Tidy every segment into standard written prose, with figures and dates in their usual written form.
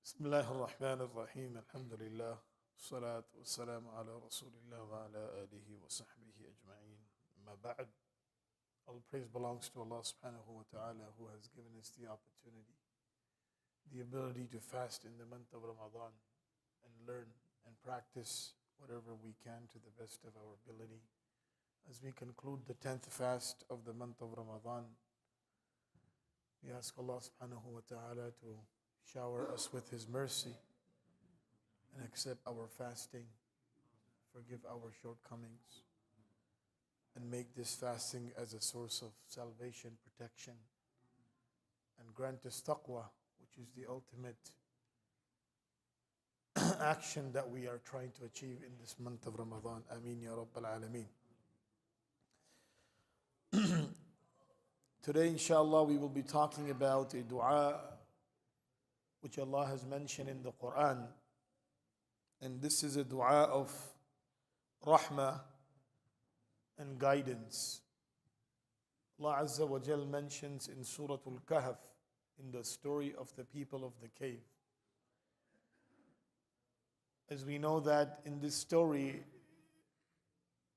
بسم الله الرحمن الرحيم الحمد لله والصلاة والسلام على رسول الله وعلى آله وصحبه أجمعين ما بعد. All praise belongs to Allah subhanahu wa ta'ala, who has given us the opportunity, the ability to fast in the month of Ramadan and learn and practice whatever we can to the best of our ability. As we conclude the 10th fast of the month of Ramadan, we ask Allah subhanahu wa ta'ala to shower us with His mercy and accept our fasting, forgive our shortcomings, and make this fasting as a source of salvation, protection, and grant us taqwa, which is the ultimate action that we are trying to achieve in this month of Ramadan. Ameen ya Rabbal Alameen. Today, inshallah, we will be talking about a dua which Allah has mentioned in the Quran. And this is a dua of rahmah and guidance. Allah Azza wa Jal mentions in Surah Al-Kahf, in the story of the people of the cave. As we know that in this story,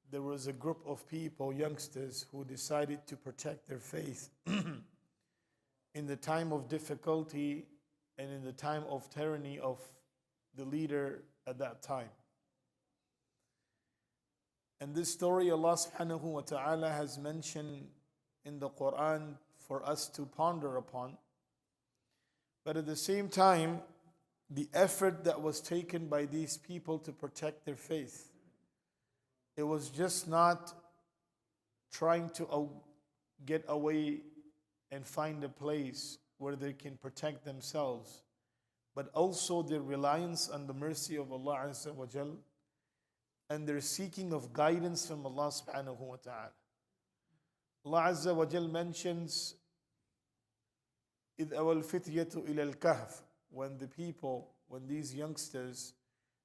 there was a group of people, youngsters, who decided to protect their faith in the time of difficulty and in the time of tyranny of the leader at that time. And this story Allah subhanahu wa ta'ala has mentioned in the Quran for us to ponder upon. But at the same time, the effort that was taken by these people to protect their faith, it was just not trying to get away and find a place where they can protect themselves, but also their reliance on the mercy of Allah Azza wa Jal and their seeking of guidance from Allah subhanahu wa ta'ala. Allah Azza wa Jal mentions إِذْ أَوَى الْفِتْيَةُ إِلَى الْكَهْفِ, when these youngsters,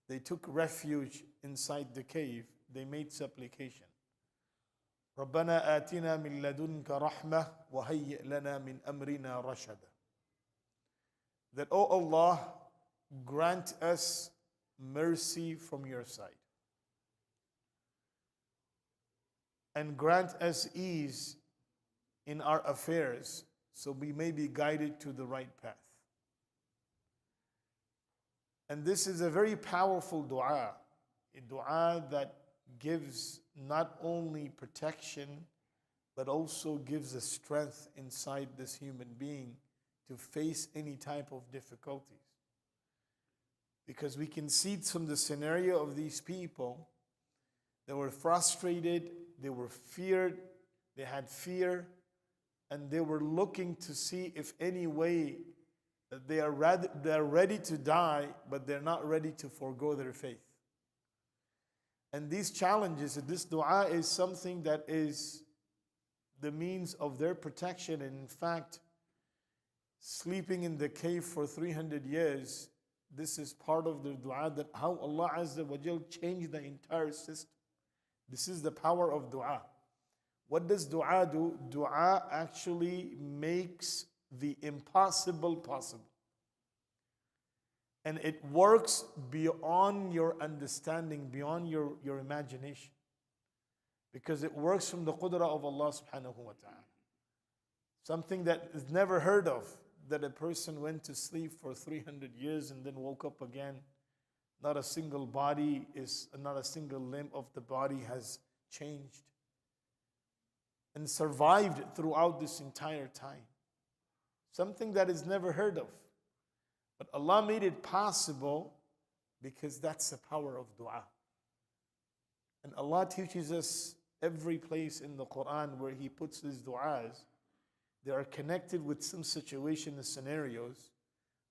they took refuge inside the cave, they made supplication. رَبَّنَا آتِنَا مِن لَدُنْكَ رَحْمَةً وَهَيِّئْ لَنَا مِنْ أَمْرِنَا رَشَدًا. That, O Allah, grant us mercy from your side and grant us ease in our affairs so we may be guided to the right path. And this is a very powerful dua, a dua that gives not only protection, but also gives a strength inside this human being to face any type of difficulties. Because we can see from the scenario of these people, they were frustrated, they were feared, they had fear, and they were looking to see if any way that they are ready to die, but they're not ready to forego their faith. And these challenges, this dua is something that is the means of their protection. And in fact, sleeping in the cave for 300 years, this is part of the dua, that how Allah Azza wa Jal changed the entire system. This is the power of dua. What does dua do? Dua actually makes the impossible possible. And it works beyond your understanding, beyond your imagination. Because it works from the qudra of Allah subhanahu wa ta'ala. Something that is never heard of, that a person went to sleep for 300 years and then woke up again. Not a single limb of the body has changed. And survived throughout this entire time. Something that is never heard of. But Allah made it possible because that's the power of dua. And Allah teaches us every place in the Quran where He puts these du'as, they are connected with some situation and scenarios.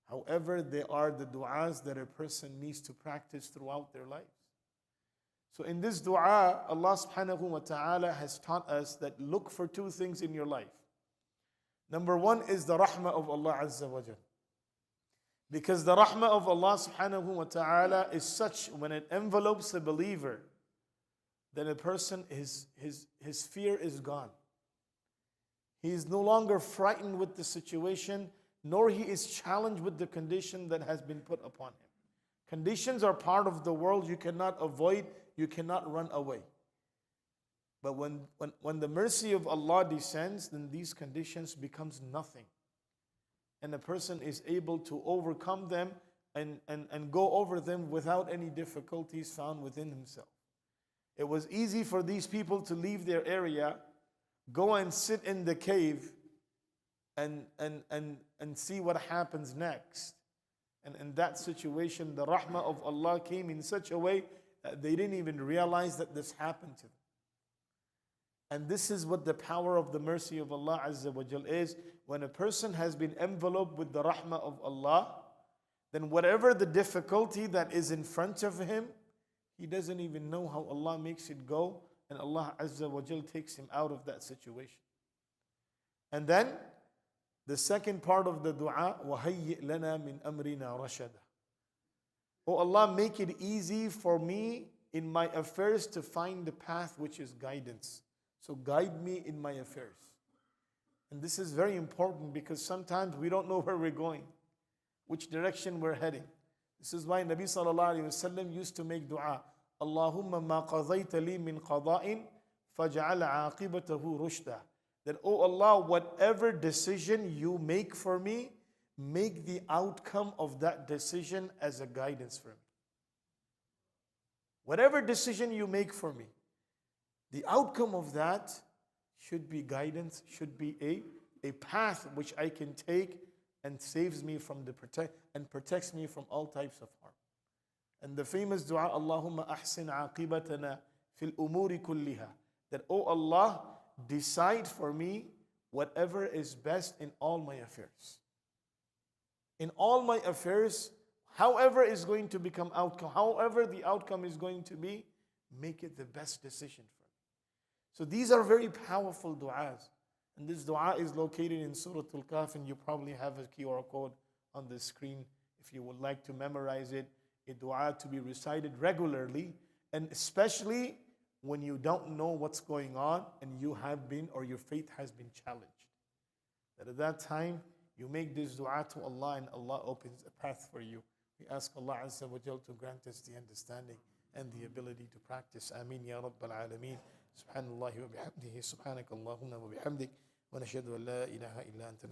However, they are the du'as that a person needs to practice throughout their lives. So in this dua, Allah subhanahu wa ta'ala has taught us that look for two things in your life. Number one is the rahmah of Allah Azza wa Jal. Because the rahmah of Allah subhanahu wa ta'ala is such, when it envelopes a believer, then a person, his fear is gone. He is no longer frightened with the situation nor he is challenged with the condition that has been put upon him. Conditions are part of the world you cannot avoid, you cannot run away. But when the mercy of Allah descends, then these conditions becomes nothing. And a person is able to overcome them and go over them without any difficulties found within himself. It was easy for these people to leave their area, go and sit in the cave and see what happens next. And in that situation, the rahmah of Allah came in such a way that they didn't even realize that this happened to them. And this is what the power of the mercy of Allah Azza wa Jal is. When a person has been enveloped with the rahmah of Allah, then whatever the difficulty that is in front of him, he doesn't even know how Allah makes it go, and Allah Azza wa Jal takes him out of that situation. And then the second part of the dua, وَهَيِّئْ لَنَا مِنْ أَمْرِنَا رَشَدًا. Oh Allah, make it easy for me in my affairs to find the path which is guidance. So guide me in my affairs. And this is very important because sometimes we don't know where we're going, which direction we're heading. This is why Nabi sallallahu alayhi wa sallam used to make dua, Allahumma ma qadayta li min qada'in faj'al aqibatahu rushda. That, oh Allah, whatever decision you make for me, make the outcome of that decision as a guidance for me. Whatever decision you make for me, the outcome of that should be guidance, should be a path which I can take and saves me from and protects me from all types of harm. And the famous dua, Allahumma ahsin aqibatana fil umuri kulliha. That, oh Allah, decide for me whatever is best in all my affairs. In all my affairs, however is going to become outcome, however the outcome is going to be, make it the best decision for me. So these are very powerful du'as. And this dua is located in Surah Al-Kahf, and you probably have a QR code on the screen if you would like to memorize it. A dua to be recited regularly, and especially when you don't know what's going on and you have been, or your faith has been challenged. That at that time, you make this dua to Allah and Allah opens a path for you. We ask Allah Azza wa Jal to grant us the understanding and the ability to practice. Ameen ya Rabbal Alameen. Subhanallahi wa bihamdihi. Subhanak Allahumma wa bihamdik. Wa nashhadu an la ilaha illa anta.